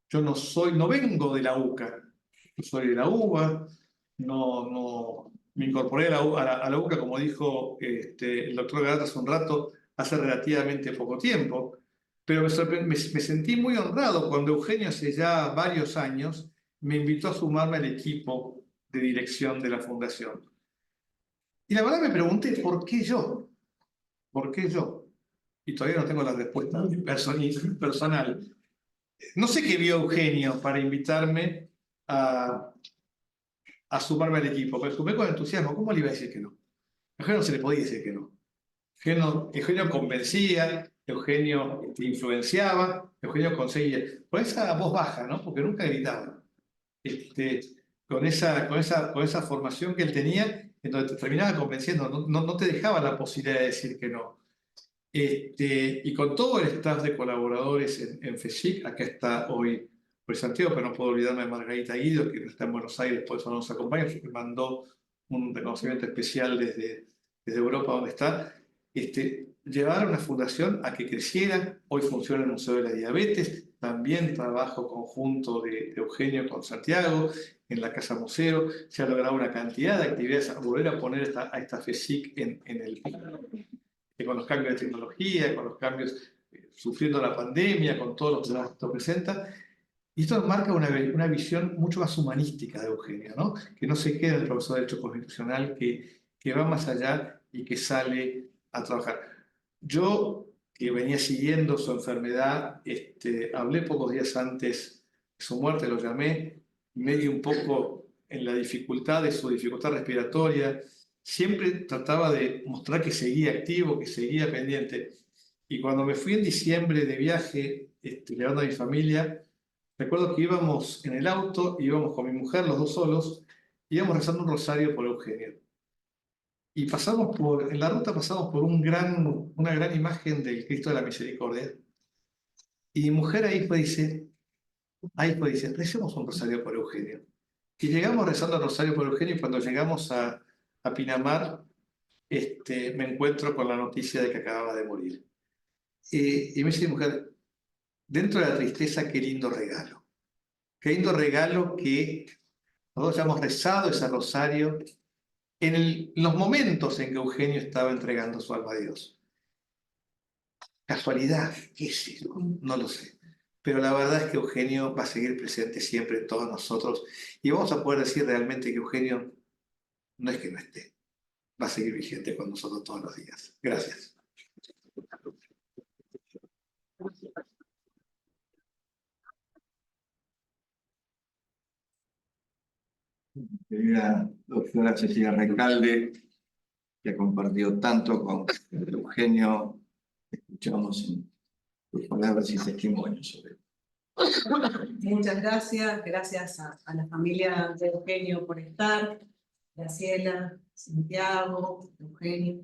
yo no vengo de la UCA, yo soy de la UBA, me incorporé a la UCA, como dijo el doctor Garata hace un rato, hace relativamente poco tiempo, pero me sentí muy honrado cuando Eugenio hace ya varios años me invitó a sumarme al equipo de dirección de la fundación. Y la verdad me pregunté, ¿por qué yo? ¿Por qué yo? Y todavía no tengo la respuesta personal. No sé qué vio Eugenio para invitarme a sumarme al equipo, pero sumé con entusiasmo. ¿Cómo le iba a decir que no? A Eugenio no se le podía decir que no. Eugenio convencía, Eugenio influenciaba, Eugenio conseguía. Con esa voz baja, ¿no? Porque nunca gritaba. Con esa formación que él tenía, en donde te terminaba convenciendo, no te dejaba la posibilidad de decir que no. Y con todo el staff de colaboradores en FESIC, acá está hoy Santiago, pero no puedo olvidarme de Margarita Guido, que está en Buenos Aires, por eso no nos acompaña, porque mandó un reconocimiento especial desde Europa, donde está. Llevar a una fundación a que creciera. Hoy funciona el Museo de la Diabetes, también trabajo conjunto de Eugenio con Santiago, en la Casa Museo. Se ha logrado una cantidad de actividades, a volver a poner a esta FESIC en el plano, con los cambios de tecnología, con los cambios, sufriendo la pandemia, con todo lo que esto presenta. Y esto marca una visión mucho más humanística de Eugenio, ¿no? Que no se queda en el profesor de Derecho Constitucional, que va más allá y que sale a trabajar. Yo, que venía siguiendo su enfermedad, hablé pocos días antes de su muerte, lo llamé, medio un poco en la dificultad de su dificultad respiratoria. Siempre trataba de mostrar que seguía activo, que seguía pendiente. Y cuando me fui en diciembre de viaje, llevando a mi familia, recuerdo que íbamos en el auto, íbamos con mi mujer, los dos solos, íbamos rezando un rosario por Eugenio. Y en la ruta pasamos por una gran imagen del Cristo de la Misericordia. Y mi mujer ahí dice, recemos un rosario por Eugenio. Y llegamos rezando el rosario por Eugenio y cuando llegamos a Pinamar, me encuentro con la noticia de que acababa de morir. Y me dice mi mujer, dentro de la tristeza, qué lindo regalo. Qué lindo regalo que nosotros hayamos rezado ese rosario en los momentos en que Eugenio estaba entregando su alma a Dios. ¿Casualidad? ¿Qué sé yo? No lo sé. Pero la verdad es que Eugenio va a seguir presente siempre en todos nosotros y vamos a poder decir realmente que Eugenio no es que no esté, va a seguir vigente con nosotros todos los días. Gracias. Querida doctora Cecilia Recalde, que ha compartido tanto con Eugenio, escuchamos sus palabras y testimonios sobre Muchas gracias, gracias a la familia de Eugenio por estar, Graciela, Santiago, Eugenio.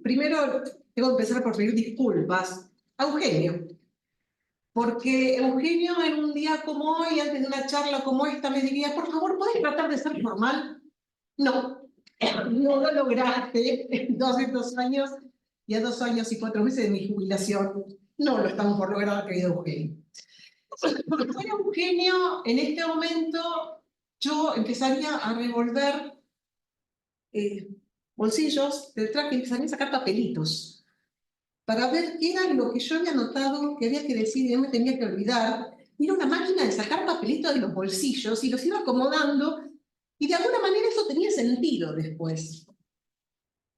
Primero, tengo que empezar por pedir disculpas a Eugenio, porque Eugenio en un día como hoy, antes de una charla como esta, me diría, por favor, ¿puedes tratar de ser formal? No, no lo lograste en todos estos años y a 2 años y 4 meses de mi jubilación. No lo estamos por lograr, querido Eugenio. Porque fuera Eugenio, en este momento, yo empezaría a revolver bolsillos del traje y empezaría a sacar papelitos para ver qué era lo que yo había notado que había que decir y no me tenía que olvidar. Era una máquina de sacar papelitos de los bolsillos y los iba acomodando y de alguna manera eso tenía sentido después.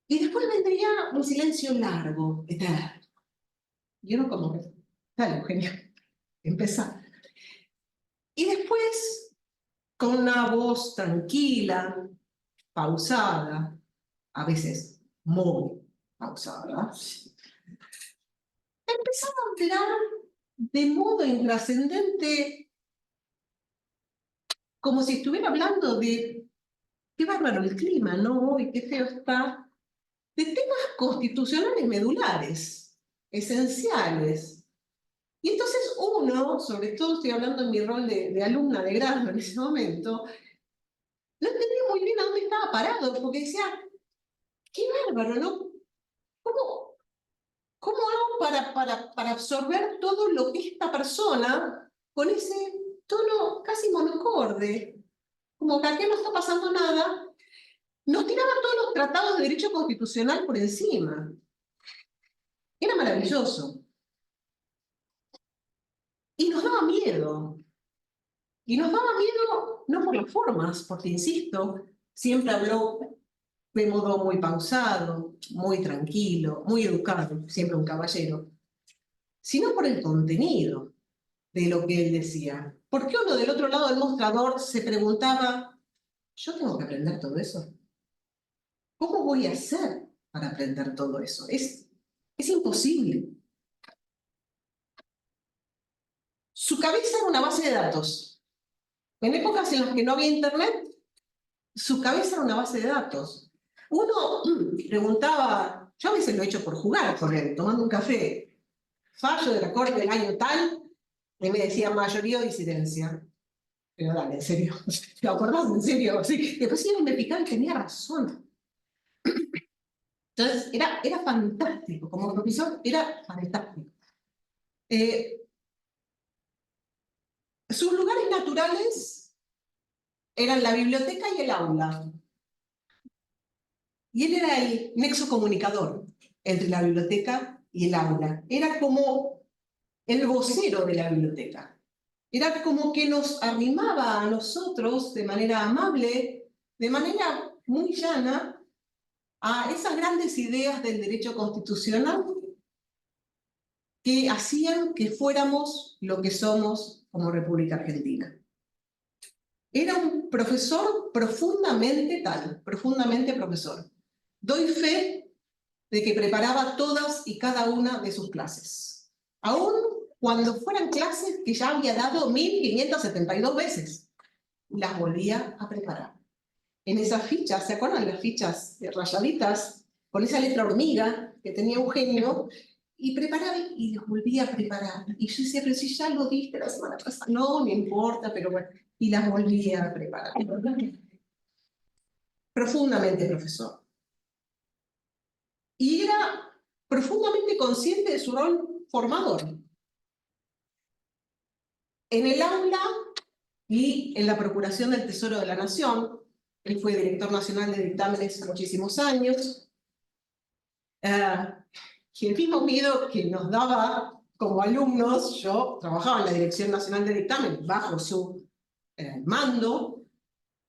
Y después vendría un silencio largo, eterno. Y uno como que, dale, Eugenio, empezá. Y después, con una voz tranquila, pausada, a veces muy pausada, empezaba a hablar de modo intrascendente, como si estuviera hablando de qué bárbaro el clima, ¿no? Y qué feo está, de temas constitucionales medulares, esenciales. Y entonces uno, sobre todo estoy hablando en mi rol de alumna de grado en ese momento, no entendía muy bien a dónde estaba parado, porque decía, qué bárbaro, ¿no? ¿Cómo hago para absorber todo lo que esta persona, con ese tono casi monocorde, como que aquí no está pasando nada, nos tiraba todos los tratados de derecho constitucional por encima? Era maravilloso. Y nos daba miedo. Y nos daba miedo no por las formas, porque, insisto, siempre habló de modo muy pausado, muy tranquilo, muy educado, siempre un caballero, sino por el contenido de lo que él decía. ¿Por qué uno del otro lado del mostrador se preguntaba, yo tengo que aprender todo eso? ¿Cómo voy a hacer para aprender todo eso? Es imposible. Su cabeza era una base de datos. En épocas en las que no había internet, su cabeza era una base de datos. Uno preguntaba, yo a veces lo he hecho por jugar con él, tomando un café, fallo de la corte del año tal, y me decía mayoría o disidencia. Pero dale, en serio, ¿te acordás? En serio, sí. Después sí me picaba y tenía razón. Entonces, era fantástico, como profesor era fantástico. Sus lugares naturales eran la biblioteca y el aula. Y él era el nexo comunicador entre la biblioteca y el aula. Era como el vocero de la biblioteca. Era como que nos animaba a nosotros de manera amable, de manera muy llana, a esas grandes ideas del derecho constitucional que hacían que fuéramos lo que somos como República Argentina. Era un profesor profundamente tal, profundamente profesor. Doy fe de que preparaba todas y cada una de sus clases. Aún cuando fueran clases que ya había dado 1572 veces, las volvía a preparar. En esas fichas, ¿se acuerdan las fichas rayaditas? Con esa letra hormiga que tenía Eugenio, y preparaba y los volvía a preparar. Y yo decía, pero si ya lo diste la semana pasada, no importa, pero bueno, y las volvía a preparar. Profundamente profesor. Y era profundamente consciente de su rol formador. En el aula y en la Procuración del Tesoro de la Nación, él fue director nacional de dictámenes muchísimos años, y el mismo miedo que nos daba como alumnos, yo trabajaba en la Dirección Nacional de Dictámenes bajo su mando,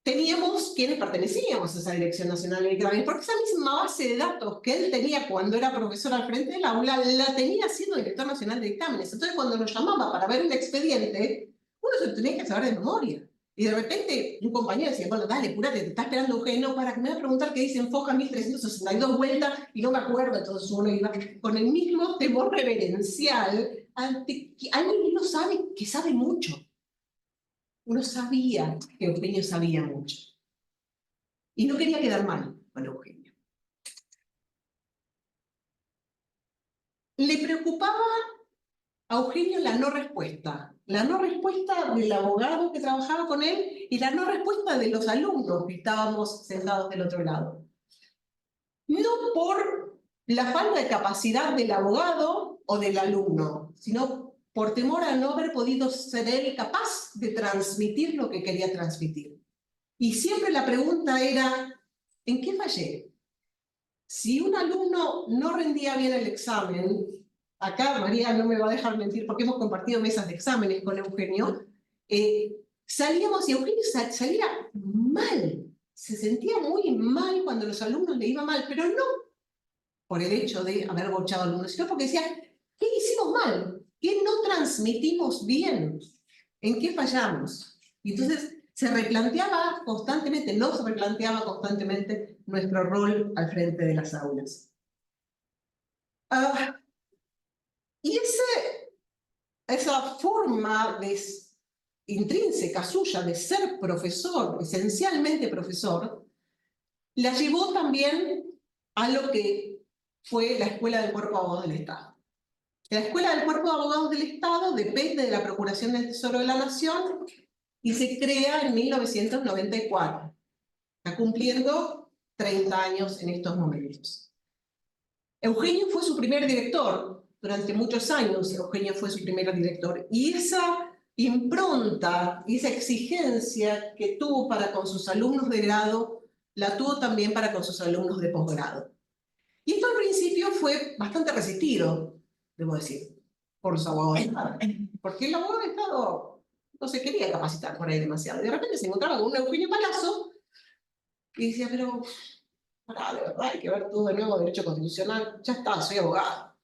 teníamos quienes pertenecíamos a esa Dirección Nacional de Dictámenes, porque esa misma base de datos que él tenía cuando era profesor al frente del aula, la tenía siendo director nacional de dictámenes. Entonces, cuando nos llamaba para ver un expediente, uno se tenía que saber de memoria. Y de repente un compañero decía, bueno, dale, apúrate, te está esperando Eugenio, para que me va a preguntar qué dice en Foja 1362 vueltas, y no me acuerdo. Entonces uno iba con el mismo temor reverencial ante alguien que uno sabe que sabe mucho. Uno sabía que Eugenio sabía mucho. Y no quería quedar mal con Eugenio. Le preocupaba a Eugenio la no respuesta. La no respuesta del abogado que trabajaba con él y la no respuesta de los alumnos que estábamos sentados del otro lado. No por la falta de capacidad del abogado o del alumno, sino por temor a no haber podido ser él capaz de transmitir lo que quería transmitir. Y siempre la pregunta era, ¿en qué fallé? Si un alumno no rendía bien el examen, acá María no me va a dejar mentir porque hemos compartido mesas de exámenes con Eugenio, salíamos y Eugenio salía mal, se sentía muy mal cuando los alumnos le iba mal, pero no por el hecho de haber bochado alumnos, sino porque decía, ¿qué hicimos mal? ¿Qué no transmitimos bien? ¿En qué fallamos? Y entonces se replanteaba constantemente, nos replanteaba constantemente nuestro rol al frente de las aulas. Y esa forma intrínseca suya de ser profesor, esencialmente profesor, la llevó también a lo que fue la Escuela del Cuerpo de Abogados del Estado. La Escuela del Cuerpo de Abogados del Estado depende de la Procuración del Tesoro de la Nación y se crea en 1994. Está cumpliendo 30 años en estos momentos. Eugenio fue su primer director. Durante muchos años Eugenio fue su primer director. Y esa impronta y esa exigencia que tuvo para con sus alumnos de grado, la tuvo también para con sus alumnos de posgrado. Y esto al principio fue bastante resistido, debo decir, por los abogados de Estado. Porque el abogado de Estado no se quería capacitar por ahí demasiado. Y de repente se encontraba con un Eugenio Palazzo y decía, pero, pará, de verdad, hay que ver todo de nuevo derecho constitucional. Ya está, soy abogado.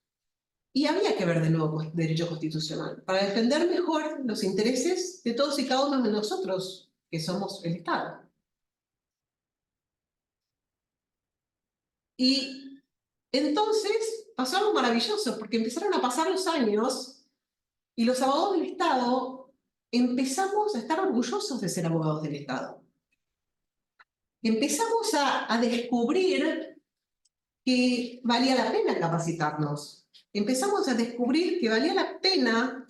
Y había que ver de nuevo derecho constitucional para defender mejor los intereses de todos y cada uno de nosotros, que somos el Estado. Y entonces pasó algo maravilloso, porque empezaron a pasar los años y los abogados del Estado empezamos a estar orgullosos de ser abogados del Estado. Empezamos a descubrir que valía la pena capacitarnos. Empezamos a descubrir que valía la pena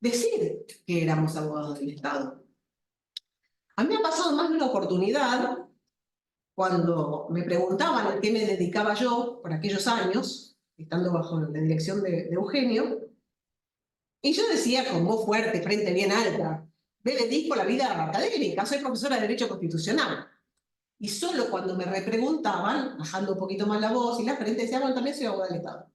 decir que éramos abogados del Estado. A mí me ha pasado más de una oportunidad cuando me preguntaban a qué me dedicaba yo por aquellos años, estando bajo la dirección de Eugenio, y yo decía con voz fuerte, frente bien alta, me dedico a la vida académica, soy profesora de Derecho Constitucional. Y solo cuando me repreguntaban, bajando un poquito más la voz y la frente, decía, bueno, también soy abogada del Estado.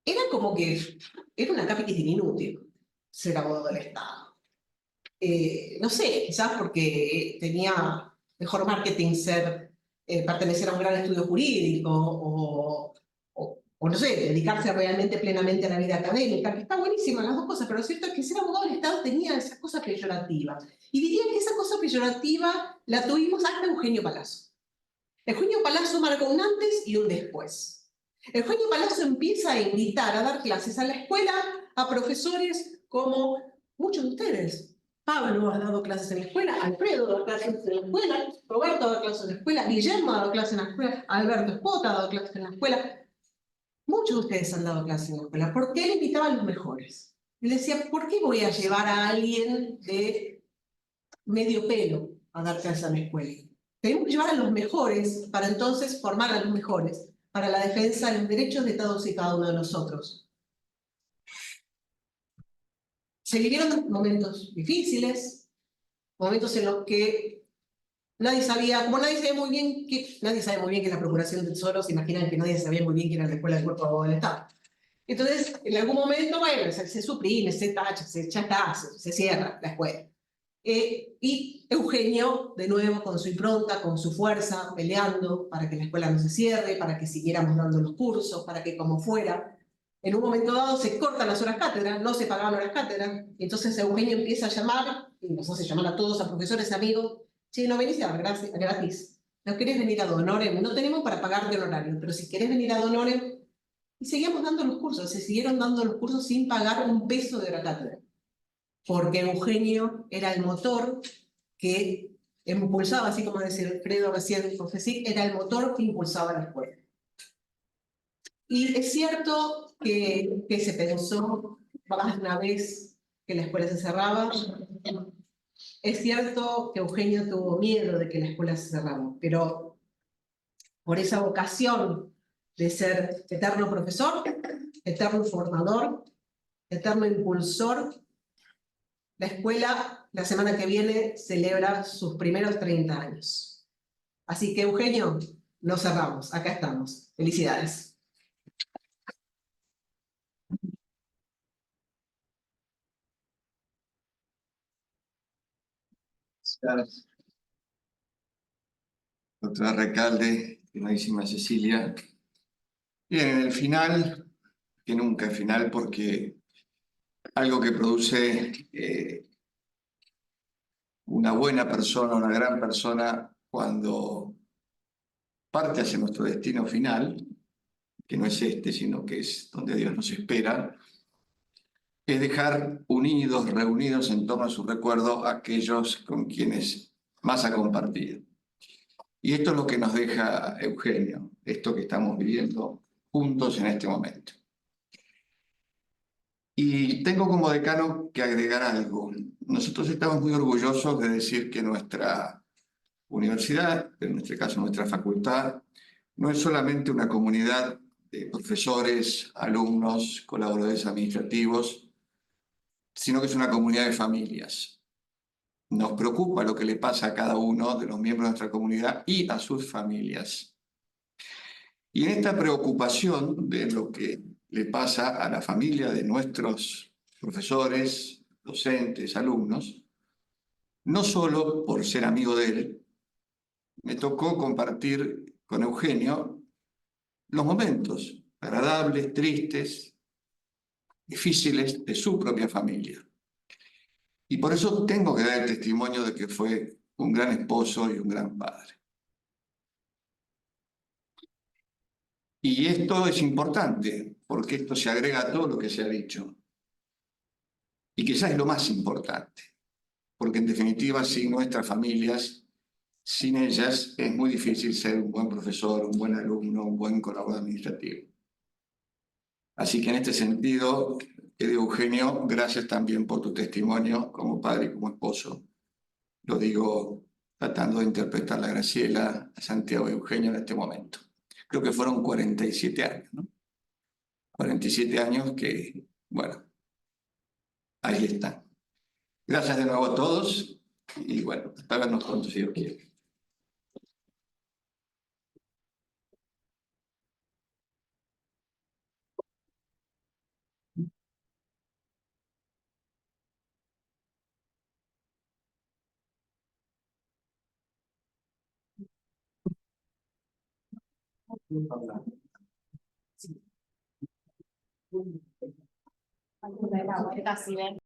Era como que era una capitis inútil ser abogado del Estado. No sé, quizás porque tenía mejor marketing pertenecer a un gran estudio jurídico o no sé, dedicarse realmente plenamente a la vida académica, que está buenísima las dos cosas, pero lo cierto es que ser abogado del Estado tenía esa cosa peyorativa. Y diría que esa cosa peyorativa la tuvimos hasta Eugenio Palazzo. Eugenio Palazzo marcó un antes y un después. Eugenio Palazzo empieza a invitar a dar clases a la escuela a profesores como muchos de ustedes. Pablo ha dado clases en la escuela, Alfredo ha dado clases en la escuela, Roberto ha dado clases en la escuela, Guillermo ha dado clases en la escuela, Alberto Espota ha dado clases en la escuela. Muchos de ustedes han dado clases en la escuela, porque él invitaba a los mejores. Él decía, ¿por qué voy a llevar a alguien de medio pelo a dar clases a mi escuela? Tenemos que llevar a los mejores para entonces formar a los mejores para la defensa de los derechos de todos y cada uno de nosotros. Se vivieron momentos difíciles, momentos en los que nadie sabía, como nadie sabe muy bien qué es la Procuración del Tesoro, se imaginan que nadie sabía muy bien qué era la Escuela del Cuerpo de Abogados del Estado. Entonces, en algún momento, bueno, se suprime, se tacha, ya está, se cierra la escuela. Y Eugenio, de nuevo, con su impronta, con su fuerza, peleando para que la escuela no se cierre, para que siguiéramos dando los cursos, para que como fuera. En un momento dado se cortan las horas cátedra, no se pagaban horas cátedra, y entonces Eugenio empieza a llamar, y nos hace llamar a todos, a profesores, amigos, che, no venís a dar gratis, no querés venir a ad honorem, no tenemos para pagar de honorario, pero si querés venir a ad honorem, Y seguíamos dando los cursos, se siguieron dando los cursos sin pagar un peso de la cátedra, porque Eugenio era el motor que impulsaba, así como decía Alfredo recién, profesí, era el motor que impulsaba la escuela. Y es cierto que se pensó más de una vez que la escuela se cerraba. Es cierto que Eugenio tuvo miedo de que la escuela se cerrara, pero por esa vocación de ser eterno profesor, eterno formador, eterno impulsor, la escuela la semana que viene celebra sus primeros 30 años. Así que, Eugenio, no cerramos, acá estamos. Felicidades. Gracias. Doctora Recalde, estimadísima Cecilia. Bien, en el final, que nunca es final, porque algo que produce una buena persona, una gran persona, cuando parte hacia nuestro destino final, que no es este, sino que es donde Dios nos espera, es dejar unidos, reunidos en torno a su recuerdo a aquellos con quienes más ha compartido. Y esto es lo que nos deja Eugenio, esto que estamos viviendo juntos en este momento. Y tengo como decano que agregar algo. Nosotros estamos muy orgullosos de decir que nuestra universidad, en nuestro caso nuestra facultad, no es solamente una comunidad de profesores, alumnos, colaboradores administrativos, sino que es una comunidad de familias. Nos preocupa lo que le pasa a cada uno de los miembros de nuestra comunidad y a sus familias. Y en esta preocupación de lo que le pasa a la familia de nuestros profesores, docentes, alumnos, no solo por ser amigo de él, me tocó compartir con Eugenio los momentos agradables, tristes, difíciles de su propia familia. Y por eso tengo que dar el testimonio de que fue un gran esposo y un gran padre. Y esto es importante, porque esto se agrega a todo lo que se ha dicho. Y quizás es lo más importante, porque en definitiva, sin nuestras familias, sin ellas, es muy difícil ser un buen profesor, un buen alumno, un buen colaborador administrativo. Así que en este sentido, querido Eugenio, gracias también por tu testimonio como padre y como esposo. Lo digo tratando de interpretar a Graciela, a Santiago y Eugenio en este momento. Creo que fueron 47 años, ¿no? 47 años que, bueno, ahí están. Gracias de nuevo a todos y bueno, hasta vernos pronto si Dios quiere. Casi ven.